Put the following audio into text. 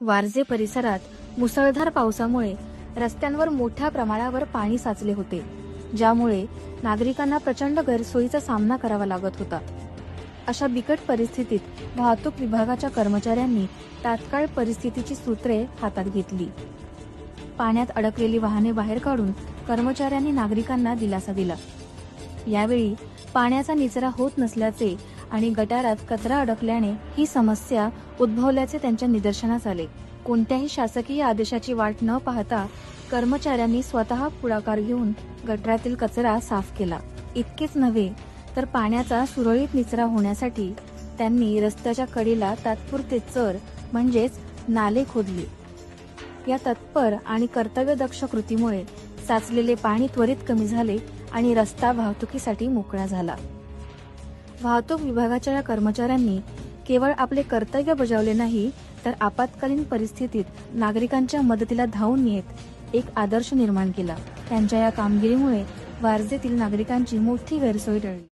वारजे परिसरात मुसळधार पावसामुळे रस्त्यांवर मोठ्या प्रमाणावर पाणी साचले होते, ज्यामुळे नागरिकांना प्रचंड गैरसोयीचा सामना करावा लागत होता. अशा बिकट परिस्थितीत वाहतूक विभागाच्या कर्मचाऱ्यांनी तात्काळ परिस्थितीची सूत्रे हातात घेतली. पाण्यात अडकलेली वाहने बाहेर काढून कर्मचाऱ्यांनी नागरिकांना दिलासा दिला. यावेळी पाण्याचा निचरा होत नसल्याचे आणि गटारात कचरा अडकल्याने ही समस्या उद्भवल्याचे त्यांच्या निदर्शनास आले. कोणत्याही शासकीय आदेशाची वाट न पाहता कर्मचाऱ्यांनी स्वतः पुढाकार घेऊन गटारातील कचरा साफ केला. इतकेच नव्हे तर पाण्याचा सुरळीत निचरा होण्यासाठी त्यांनी रस्त्याच्या कडेला तात्पुरते चर म्हणजेच नाले खोदले. या तत्पर आणि कर्तव्यदक्ष कृतीमुळे साचलेले पाणी त्वरित कमी झाले आणि रस्ता वाहतुकीसाठी मोकळा झाला. वाहतूक विभागाच्या या कर्मचाऱ्यांनी केवळ आपले कर्तव्य बजावले नाही, तर आपत्कालीन परिस्थितीत नागरिकांच्या मदतीला धावून येत एक आदर्श निर्माण केला. त्यांच्या या कामगिरीमुळे वारजेतील नागरिकांची मोठी गैरसोय टळली.